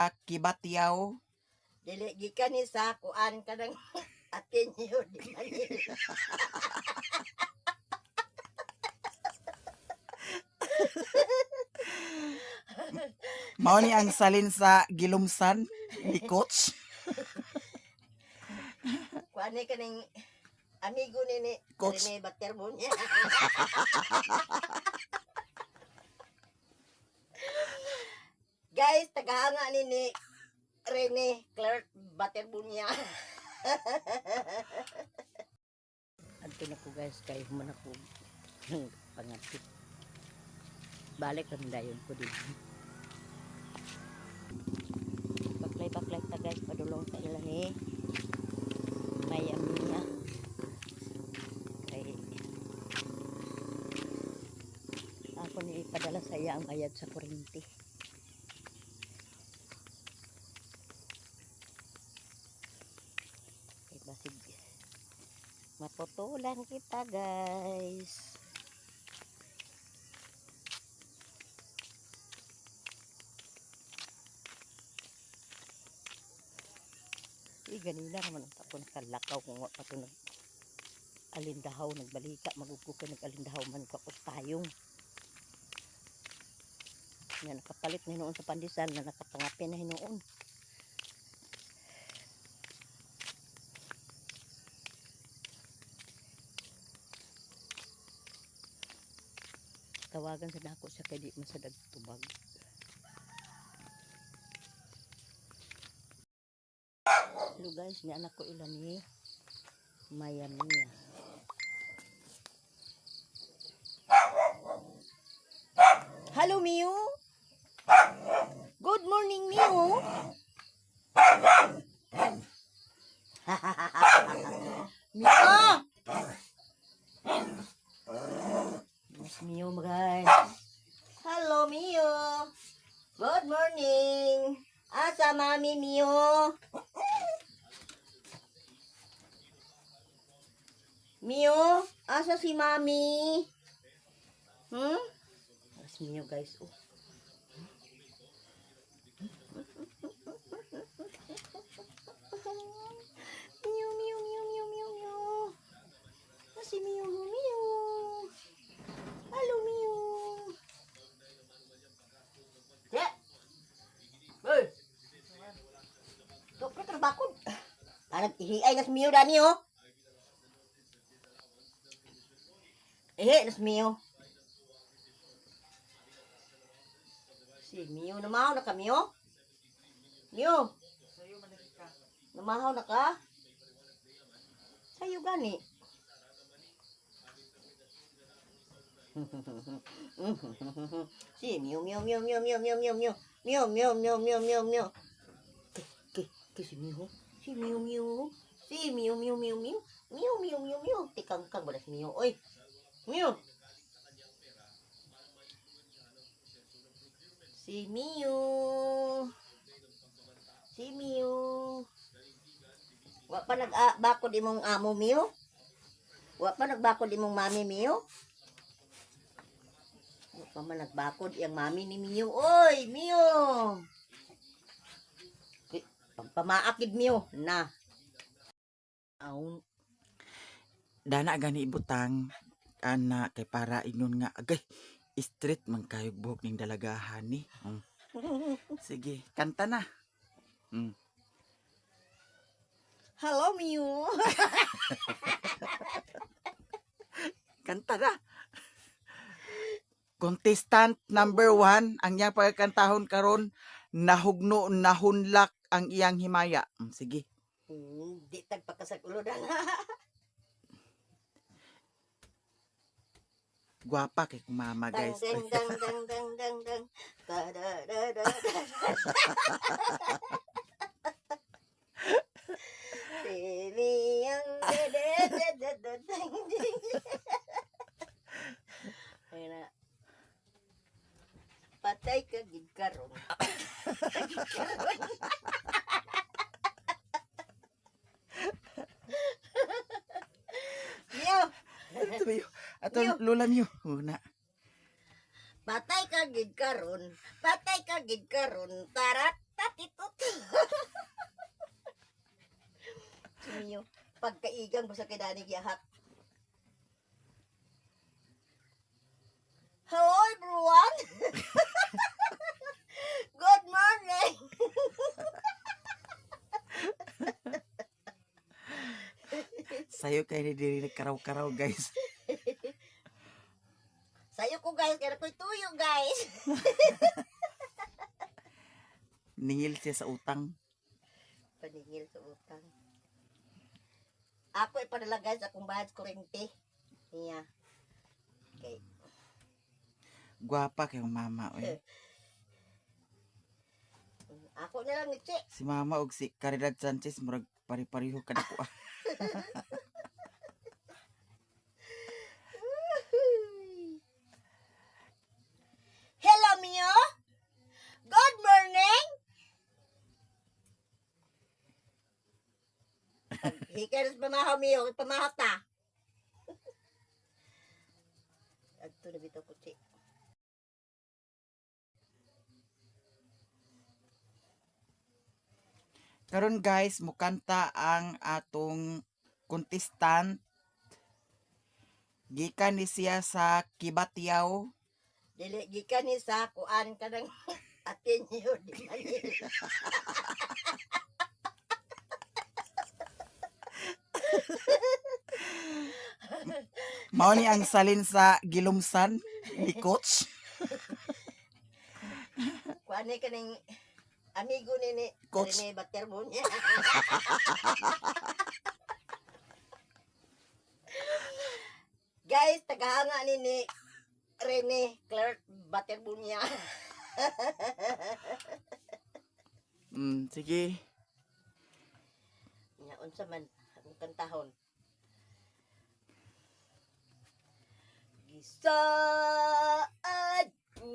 Kibatyaw. Dili gikan ni sa kuan kanang atin niyo di kani. Mao ni ang salin sa gilumsan ni coach. Kuan ni kaning amigo ni Coach. Rene Baterbo niya. Guys, tagahanga ni Rene Clark Baterbo niya. Anto na ko guys, kay human ako pangapit. Balik lang dayon ko din. Baklay ta guys, padulong sa ila ni Miami niya. Kay ako ni ipadala sa iya ang bayad sa kuryente. Kay basig matutulan kita guys. Ganina naman ang tapon kalakaw kung wala pa ito alindahaw nagbalika magugukay nag-alindahaw man kakos tayong na nakapalit na hinoon sa pandesal na nakapangapi na hinoon. Tawagan sa dako siya kay di masadag tubag. Hello guys, ni anak ko ilan ni Miami. Hello Miu. Good morning Miu. Miu. Mas Miu guys. Hello Miu. Good morning. Asa mami Miu? Mio, asa si Mami? Alas Mio guys. Oh. Mio. Si Mio. Halo Mio. Ya. Hey. Tok terbakod. Anak ihiay na si Mio dani oh. Nas Mio. Si Mio namahaw na ka Mio? Mio. Namahaw na ka? Sayo gani. Si Mio. Si Mio. Si Mio. Tikang balas Mio. Oy. Mio. Si Mio. Wa pa nagbakod imong amo Mio? Wa pa nagbakod imong mami Mio? Wa pa man nagbakod iyang mami ni Mio. Oy, Mio. Pamaakid Mio na. Aun Dana gani ibutang anak kay para ingon nga agay street man kayo buhok ning dalagahan ni. Sige, kanta na. Hello Mio. Kanta na. Contestant number 1 ang iyang pagkantahon karon nahugno nahunlak ang iyang himaya. Sige. Di tagpakasagulo na. Guwapa kay kumama guys. Dang. Baby yang patay ka gid karon. Mio. Ato lola Mio. Una. Patay ka gid karon. Tarat tatito. pagkaigang basta kay Dani gihak. Hello everyone. Good morning. Sayo kay ni diri nagkaraw-karaw guys. Sayo ko guys, kaya ko'y tuyo guys. Ningil siya sa utang. Paningil sa utang. Ako ipadala guys akong bayad sa kurente. Niya. Okay. Gwapa kay mama oy. Ako na lang ni Che. Si mama og si Caridad Sanchez murag pari-pareho kadako. Hello Mio. Good morning. Hikaras pamahaw Mio, pamahaw ta. Adto na bitaw ko Che. Karon guys, mukanta ang atong contestant. Gikan ni siya sa Kibatyaw. Dili gikan ni sa kuan kanang Ateneo di Manila. Mao ni ang salin sa Gilumsan ni coach. Kuan ni kaning amigo ni Coach. Rene Baterbo niya. Guys, tagahanga ni Rene Clark Baterbo niya. Sige. Nya unsa man ang kantahon. Gisaad ko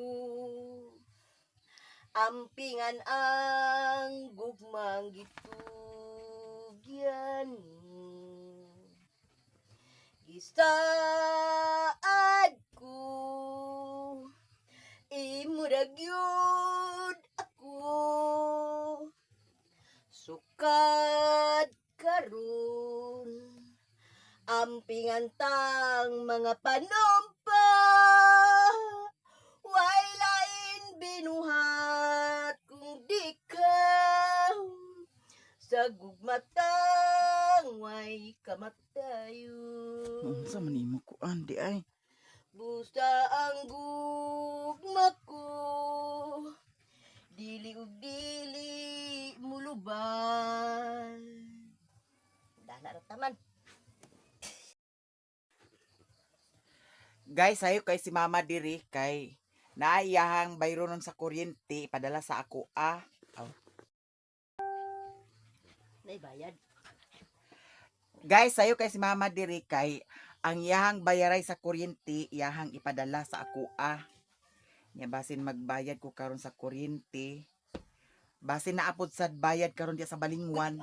ampingan ang gugmang gitugyan. Gisaad ko imurag yun ako sukad karon ampingan tang mga panumpa way lain binuhat kung di ka sa gugmatang way kamatayon. Unsa man imo kuan di ay? Busta ang gugma ko, dili ug dili muluban. Dala ra taman. Guys, sayo kay si mama diri kay naayahang bayronon sa kuryente padala sa ako Nay bayad. Guys, sayo kay si mama diri kay ang iyahang bayaray sa kuryente iyahang ipadala sa ako nya basin magbayad ko karon sa kuryente basin naapod sad bayad karon diya sa balingwan.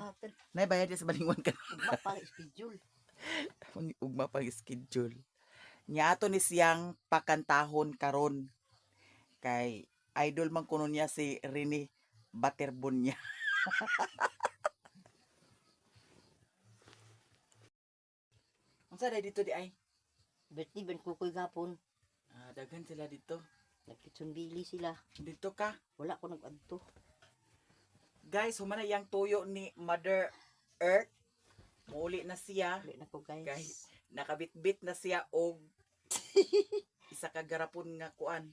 Nay bayad diya sa balingwan ka. Ugma pang schedule. Ugma pang schedule. Nya ato ni siyang pakantahon karon kay idol man kuno niya si Rene Baterbon niya. Unsa day dito di ay? Birthday ben kukoy gapon. Daghan sila dito. Nagkitsumbili sila. Dito ka. Wala ko nag-adto. Guys, humana yang tuyo ni Mother Earth. Muuli na siya. Wala na ko guys. Guys, nakabitbit na siya og isa ka garapon nga kuan.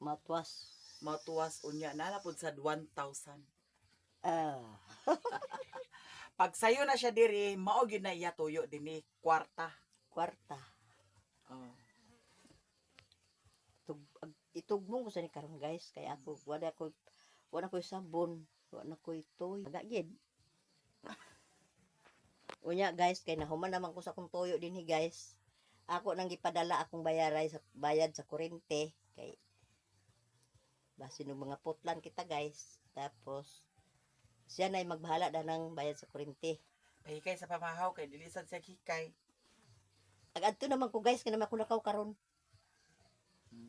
Matwas. Matuwas unya nalapod sa 1,000. Ah. Pag sayo na siya diri, mao gyud na iya tuyo dinhi kwarta. Kwarta. Oh. Itugmong ko sa ni karon guys kay ako wala ko sabon, wala ko toy. Agagid. Unya guys kay nahuman naman ko sa akong toyo dinhi guys. Ako nang gipadala akong bayad sa kuryente kay basin ng mga putlan kita guys. Tapos siya na magbahala na ng bayad sa kuryente. Pahikay sa pamahaw kay dilisan siya hikay. Agadto naman ko guys kay naman ako nakaw karon.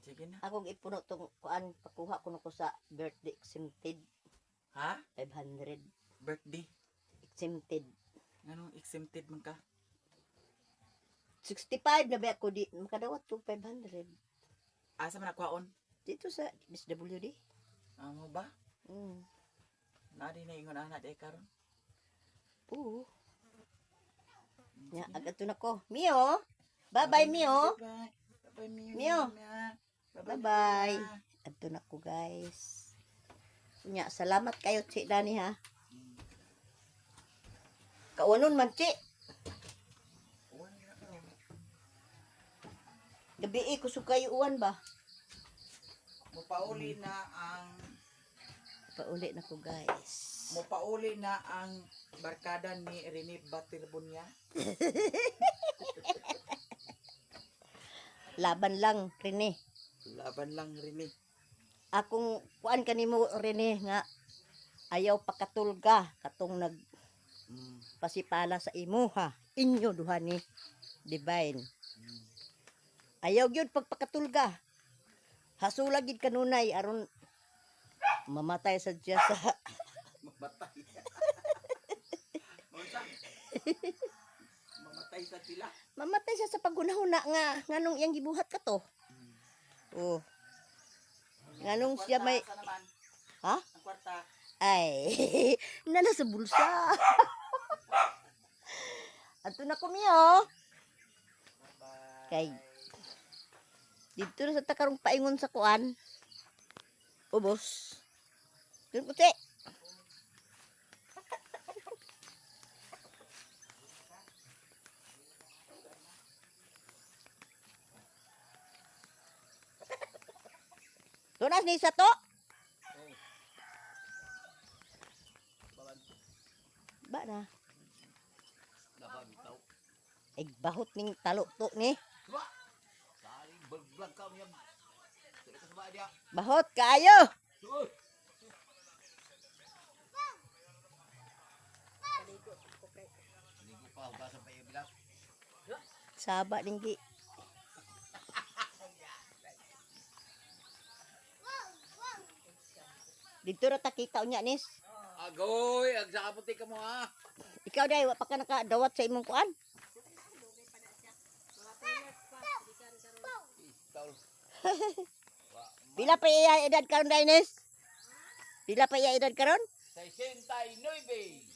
Sige na. Akong ipuno tong kuan pakuha ko nako sa birthday exempted Ha? 500 Birthday. exempted. Nganong exempted man ka? 65 na ba ako di makadawat to 500 Asa man nakwaon? dito sa SWD. Amo ba? Mm. Na di na ingon anak day karon. Oo. Ya, agad to na ko. Mio. Bye-bye, Mio. Bye. Bye, Mio. Mio. Bye-bye. Mio. Adto na ko, guys. Nya, salamat kayo, Chi Dani, ha. Kaunon man, Chi. Gabi kusog kayo uwan ba? Mupauli na ang Pauli na ko, guys. Mupauli na ang barkada ni Rene Batilbunya. Laban lang, Rene. Laban lang Rene. Akong kuan kanimo, Rene, nga ayaw pakatulga katong nagpasipala sa imo, ha. Inyo duha ni Divine. Ayaw gyud pagpakatulga. Hasulag gid kanunay aron mamatay sa diya sa Mamatay. Unsa? Mamatay sa sila. mamatay siya sa pagunahuna nga nganong iyang gibuhat ka to. Oh. Nganong siya may Asa naman? ha? Ang kwarta. Ay, nala sa bulsa. Ato na ko miyo. Bye. Kay dito na sa takarong paingon sa kuan. Ubos. Dun puti. Tunas ni sa to. Ba na. Ay bahot ning talo to ni. Bahot kaayo. Saba dinggi. Dito ra takita unya nis. Agoy, agsakaputi ka mo ha. Ikaw dai wa pa ka nakadawat sa imong kuan. Pila pa iya edad karon dai nis? Pila pa iya edad karon? 69.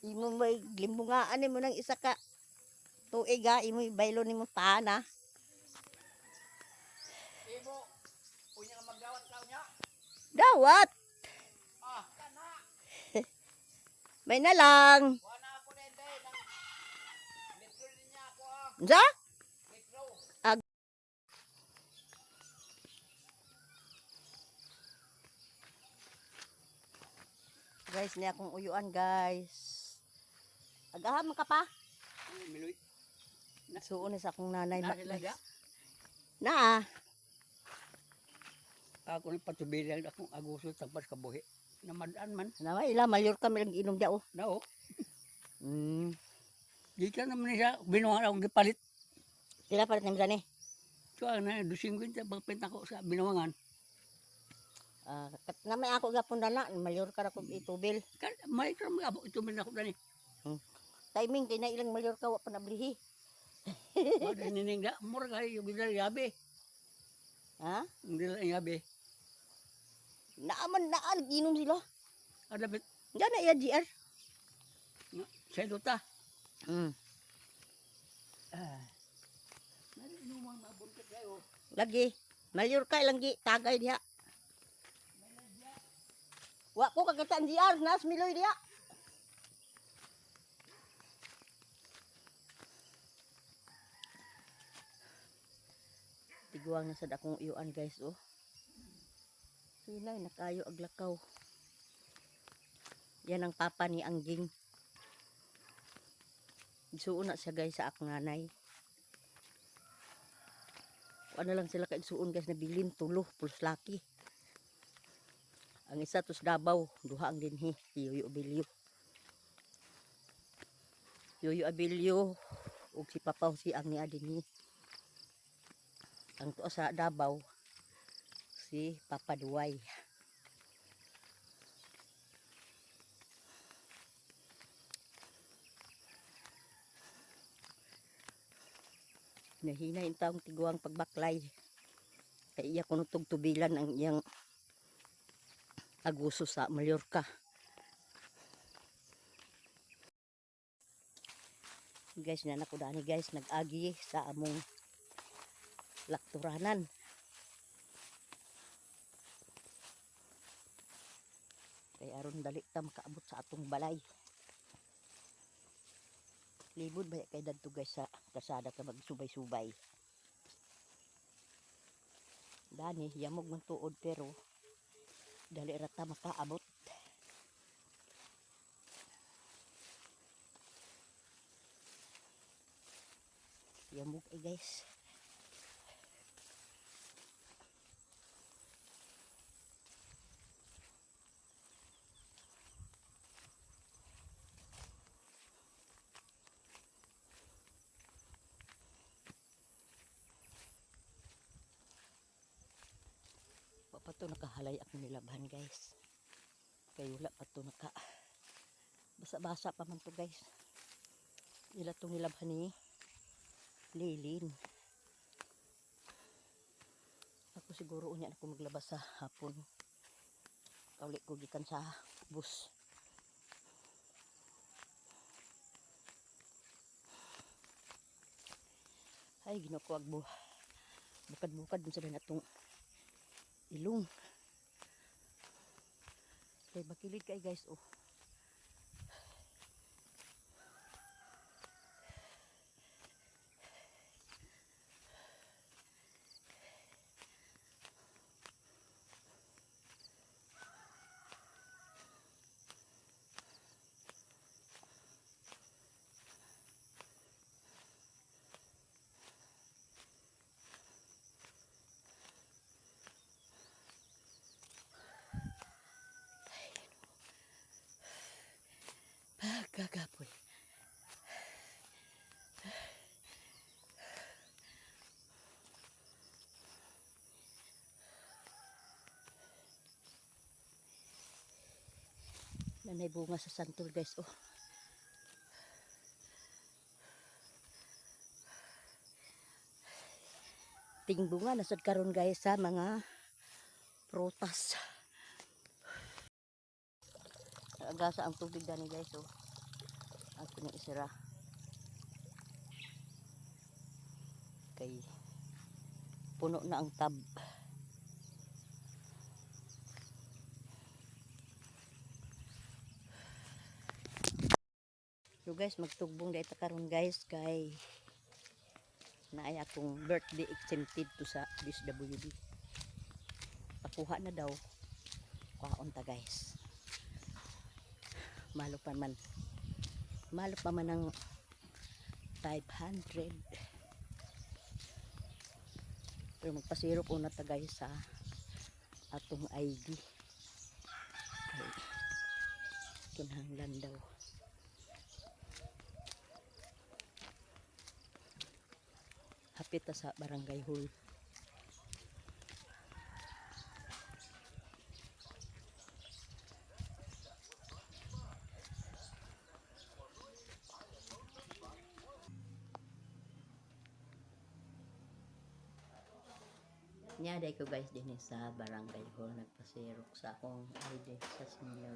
Imo may limbungaan nimo nang isa ka tuig ha, imo baylo nimo taana. Imo, unya nga magdawat ka unya. Dawat. Ah, kana. May na lang. Wala ako nende. Litro niya ako ah. Unsa? Litro. Guys, ni akong uyuan, guys. Agahan man ka pa? Miloy. Nasuon sa akong nanay. Na sila dia? Na. Ako ni patubilan akong agusto tapos kabuhi. Namadaan man. Nawa ila mayor kami lang inom dia oh. Nao. Mm. Di ka naman siya binuhan akong gipalit. Pila pa rin ni? So na dusing ko yung pagpenta ko sa binuhangan. Namay ako gapon na mayor ka ra kog itubil. Kan may kram abo ito man ako dani. Timing kay na ilang mayor ka wa pa nablihi. Wala nininga mura kay yung gidal yabe. Ha? Hindi lang yabe. Naaman inom sila. Ada bet Gana iya GR. sa duta. Mm. Nari numang mabuntot kayo. Lagi. Mayor ka ilang gi tagay diha. Wa ko kagitaan GR nas miloy diha. Tiguang na sad akong uyuan guys oh. Sinay nakayo aglakaw. Yan ang papa ni Angging. Isuon na siya guys sa akong nanay. Ano lang sila kaigsuon guys na bilin tulo plus laki. Ang isa tos Davao, duha ang dinhi, si Yoyo Abilio. Yoyo Abilio ug si Papaw si ang niya dinhi. Ang tuwa sa Davao si Papa Duway. Hinahinay ang taong tiguang pagbaklay. Kaya iya kuno tugtubilan ang iyang aguso sa Mallorca. Guys, nanak ko dani guys, nag-agi sa among lakturanan. Kaya aron dali ta makaabot sa atong balay. Libod ba kay dadto guys sa kasada ka magsubay-subay. Dani yamog man tuod pero dali ra ta makaabot. Yamog guys. Pa to nakahalay ako nilabhan guys. Kay wala pa to naka basa-basa pa man to guys. Ila tong nilabhan ni Lilin. Ako siguro unya ako maglabas sa hapon. Kauli ko gikan sa bus. Ay ginukuwag mo. Bukad-bukad dun sa natong ilong. Kay bakilid kay guys oh. Pagkagapoy. Nanay bunga sa santol guys oh. Ting bunga nasad karon guys sa mga prutas. Agasa ang tubig dani guys oh. Ako na isira. Kay puno na ang tab. So guys, magtugbong dahil karon guys kay naay akong birthday exempted to sa DSWD. Pakuha na daw. Kuhaon ta guys. Malo pa man ang 500. Pero magpasirop una ta guys sa atong ID. Okay. Kinahanglan daw. Hapit ta sa barangay hall. Nyaday ko guys din sa barangay hall nagpasirok sa akong ID sa senior.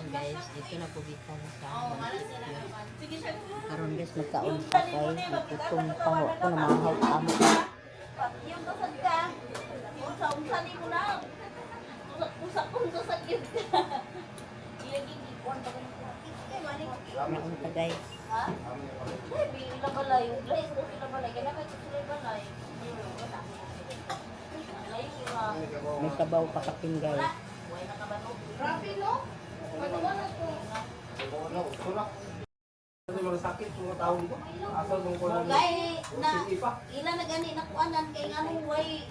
Guys, dito na po bitan sa karon guys magkaon pa kay itong paho ko na mahaw amo. Yung kasad ka, unsa ni mo na. Usa kung sakit ka. Ilagay pa ko. Maon ta guys. Ha? Baby, ila balay, glaze ko sila balay, kaya kay sila balay. Layo ila. May sabaw pa kaping guys. Way na kabano. Grabe no? Patuwa na ko. Sakit mga tao dito. Asal mong ko ng Gay na ila na gani nakuanan kay nganong way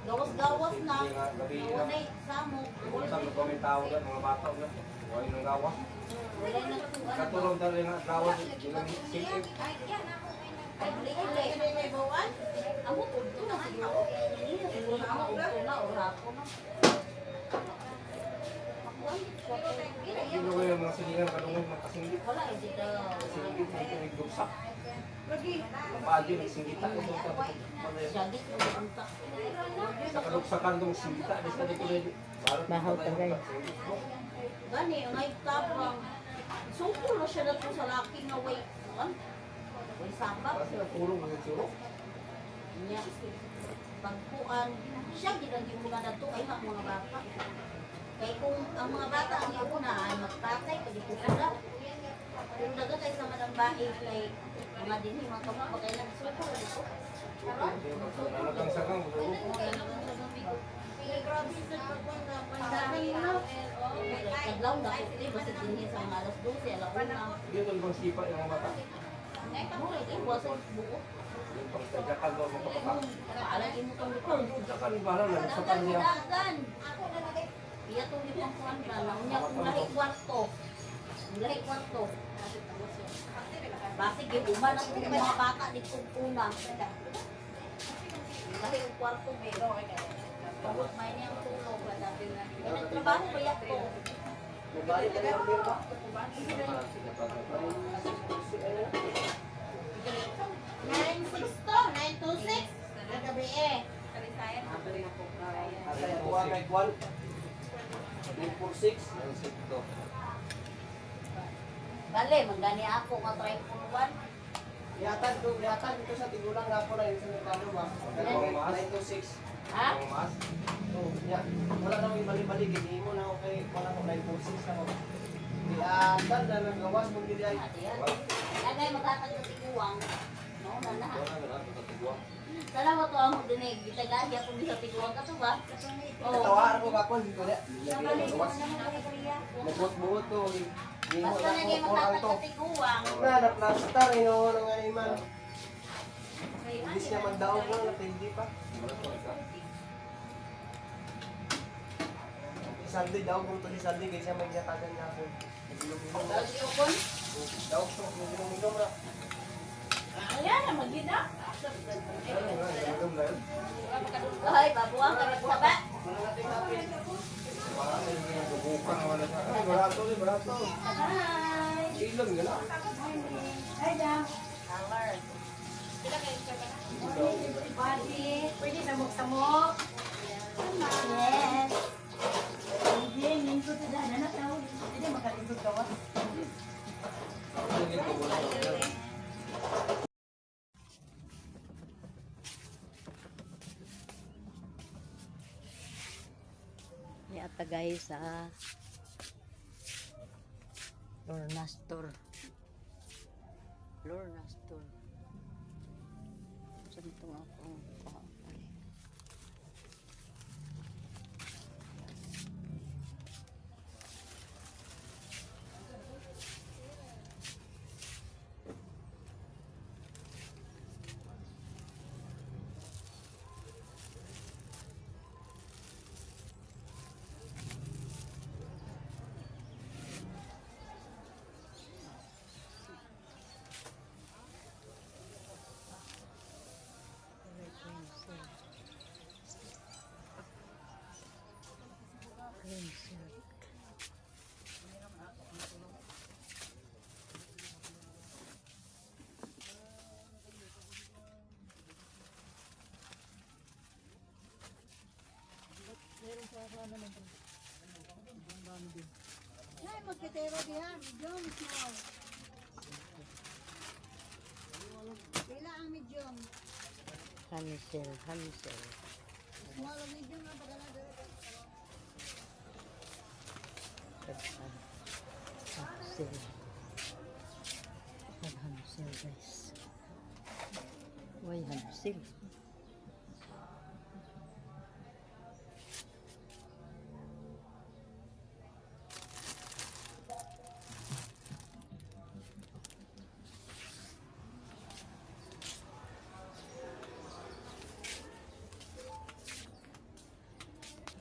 gawas-gawas na. Walay samo. sa mga tao dyan, mga bata dyan. Huwag nang gawas. Walay na kuan. Katulong talaga nga gawas. Ilang sitip. Ay, may bawan. Amo tudto na siguro. Siguro na ako udto na o hapon na. Sino ko yung mga silingan kanungon magkasinggit? Wala hindi daw. Singgit na ito nagduksak. Kapadi nagsinggita. Jadi ko unta. Sa kaluksakan itong singgita. Basta di ko na Bahaw ka, guys. Gani ang ay tapang. Sungkol na siya dato sa laki nga way. Way sabak. Kasi napulong kasi suro. Niya. Pagkuan. Siya ginagin mo na dato ay ang mga bata. Kaya kung ang mga bata ang iuna ay magpatay, pwede po sila. Pero dagat ay sa madang bae kay mga dinhi, mga kapapagay na sukol na dito. Nalagang sakang. Naglaw na ko, di ba sa dinhi sa mga alas 12, alauna. Dito bang sipa yung mga bata. Mura, iwas ang buo. Yung pang tadyakan daw mga bata. Paalagin mo kang lipang. Tadyakan bahala na. Nagsakan niya. Dagan. Iya tong lipang kuan ba, naunya kung lahi kwarto. Kung lahi kwarto. Basig yung uman ang mga bata dito una. Lahi yung kwarto pero bawat may niyang tulog. Nagtrabaho ba yan ko? Nagbayad ka na yung beer ba? 9-6 to, 9-2-6. Nagabi eh. Kuha kay Kwan. 946. Bale, manggani ako nga try puluan. Yatan dito sa tigulang nga po na yung sa merkado ba? 926. Ha? Ang mas? Oh, yeah. Wala na yung bali-bali. Gini mo na ako kay wala ko 946 na ako. Yatan na nagawas mo gini ay. Yan ay magkatag sa tiguang. No, na. Sana mo to ang dinig. Itagagi ako sa tiguang ka to ba? Tawar ko ba ko dito niya. Nagawas. Nagbuot-buot to. Basta na kayo magkatag sa tiguang. Na na-plaster ino nang animal. Hindi siya magdaog lang hindi pa. Sunday daw kung to ni Sunday kaya siya magyatagan na ako. Tapos yung kon. Daw to minum ra. Ayan na, magina. Minum na yun. Ay, babuang ka magsaba. Bukan wala siya. Ay, barato ni barato. Hi. Ilan gala. Hi, Dam. Color. Body. Pwede na magsamok. Yes. Hindi, lingkod na dahil na tao. Hindi, makalingkod ka ba? Ni ata guys sa Lornastor. Lornastor. Saan ito nga akong pali? Hansel, Hansel. Hansel. Hansel guys. Why Hansel?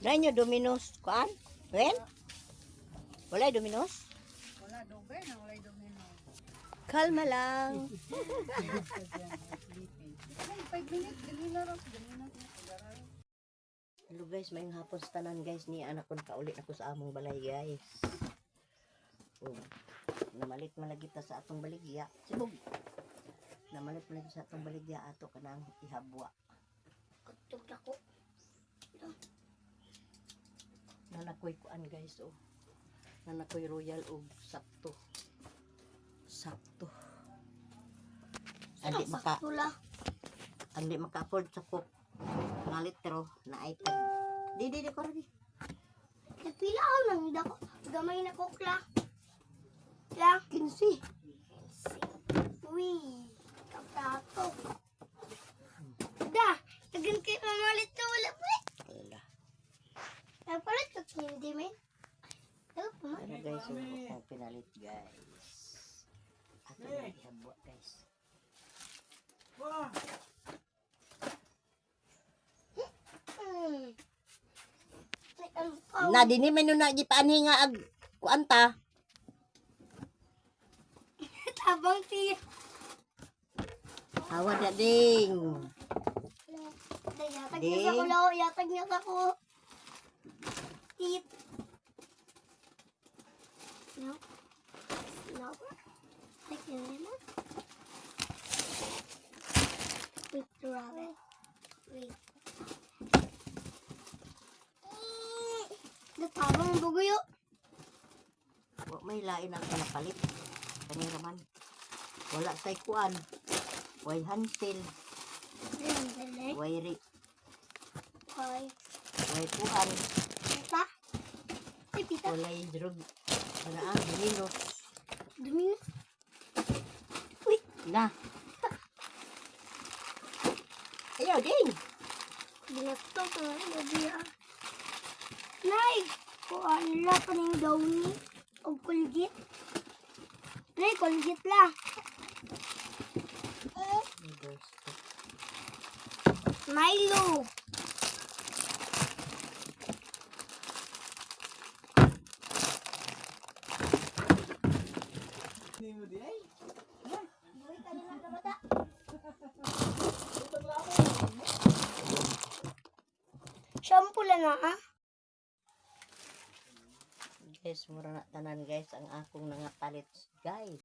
Dahil nyo Domino's kuan? Wen? Wala Domino's? Wala, dobe na, wala domino. Kalma lang. Hello guys, mayong hapon sa tanan guys. Ni anak ko nakaulit ako sa among balay guys. Oh, namalit malagita sa atong baligya. Sibog. Namalit malagita sa atong baligya ato kanang ihabwa. Kutog na ko. Nanakoy kuan guys oh. Nanakoy royal og sakto. Sakto. Andi maka Tula. andi maka-afford sa cook. Nga litro na item. Di ko rin. Nagpila ako nang dako. Gamay na kokla. Lang. 15. Uy. Kaprato. Da. Tagan kayo mamalit na wala pa eh. Wala. Nagpalit ka hindi men. Ano guys, yung akong pinalit guys. Ato na ihabwa guys. Na dini man nun na gipaanhi nga ag kuanta. Tabang siya. Hawa na ding. Yatag niya sa ko lao. Yatag niya sa ko. Tit. No. No. Like yun naman. Wait, grabe. Wait. Natabang ang buguyo. Wa may lain ang pinapalit. Kani raman. Wala say kuan. Way hantil, Dali. way ri, Ay. way kuan, Pita. Ay, pita. walay drug. Ano ang dinilos. Dumi. Na. Ayaw ding. Binastos ko na gabi ah. Nay! Kuha nila pa ng downy o kulgit. Nay, kulgit la. Milo. Shampoo lang na ah. Guys, mura na tanan guys ang akong nangapalit guys.